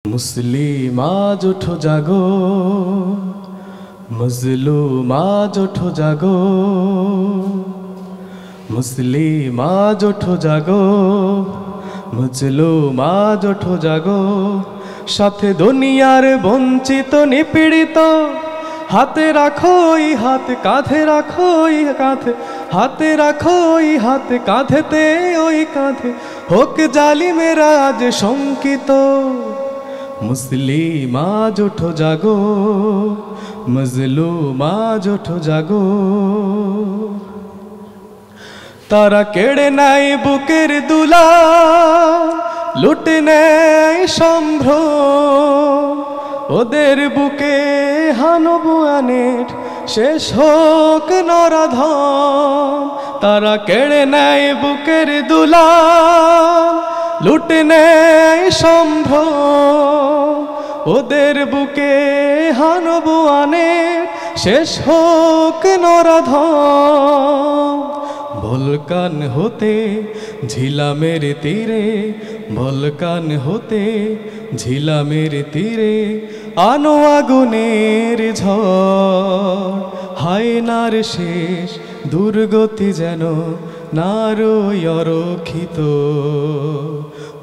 मुस्लिम आज उठो जागो, मजलूम आज उठो जागो, मुस्लिम आज उठो जागो, मजलूम आज उठो जागो। साथे दुनियार बंचित निपीड़ित हाथे राखो ई हाथ काँधे राखो ई काँधे हाथे राखो ई हाथ काँधेते ओई काँधे होक जालिमेरा आज शंकित। मुस्लिम आज उठो जागो, मजलूम आज उठो जागो। तारा केड़े नाई बुकेर दुला लुटे नेय सम्भ्रम ओदेर बुके हानबो आनेट शेष होक नराधम। तारा केड़े नेय बुकेर दुला लुटे नेय सम्भ्रम ओदेर बुके हानबो आनेट शेष होक नराधम। बलकान होते झिलामेर तीरे, बलकान होते झिलामेर तीरे आनो आगुनेर झड़। हायनार शेष दुर्गति जेन नारो अरक्षित।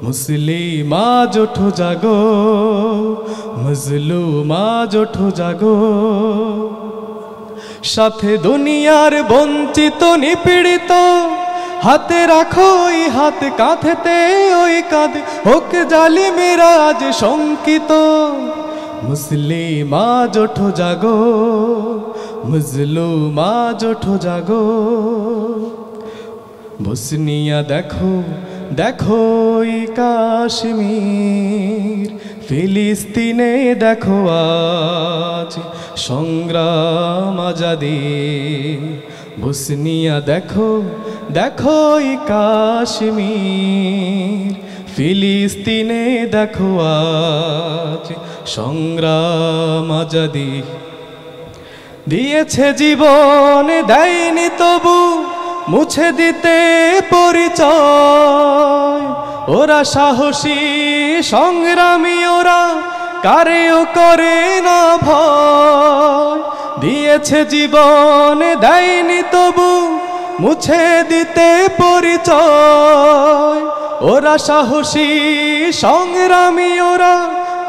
मुस्लिम आज उठो जागो, मजलूम आज उठो जागो। साथे दुनियार बंचित निपीड़ित हाथे राखो ई हाथ काँधेते ओई काँधे होक जालिमेरा आज शंकित। मुस्लिम आज उठो जागो, मजलूम आज उठो जागो। बसनिया देखो देखो ई काश्मीर, फिलिस्तीने देखो आज संग्राम आजादी। बसनिया देखो देखो ई काश्मीर, फिलिस्तीने देखो आज संग्राम आजादी। दिएছে জীবন দেয়নি তবু মুছে দিতে পরিচয়। ওরা সাহসী সংগ্রামী, ওরা কারেও করে না ভয়। দিয়েছে জীবন দেয়নি তবু মুছে দিতে পরিচয়। ওরা সাহসী সংগ্রামী, ওরা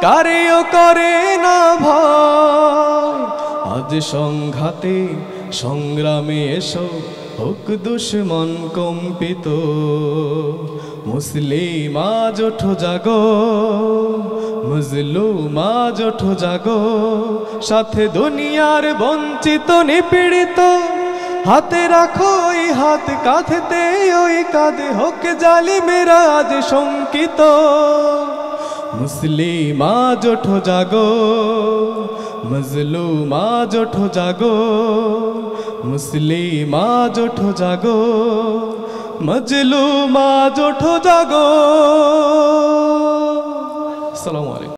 কারেও করে না ভয়। আজ সংঘাতে সংগ্রামে এসো হোক দুশ্মন কম্পিত। মুসলিম আজ ওঠো জাগো, মজলুম আজ ওঠো জাগো। সাথে দুনিয়ার বঞ্চিত নিপীড়িত হাতে রাখো এই হাত কাঁধেতে ওই কাঁধে হোক জালিমেরা আজ শঙ্কিত। মুসলিম আজ ওঠো জাগো, মজলুম আজ ওঠো জাগো। মুসলিম আজ ওঠো জাগো, মজলুম আজ ওঠো জাগো। আসসালামু আলাইকুম।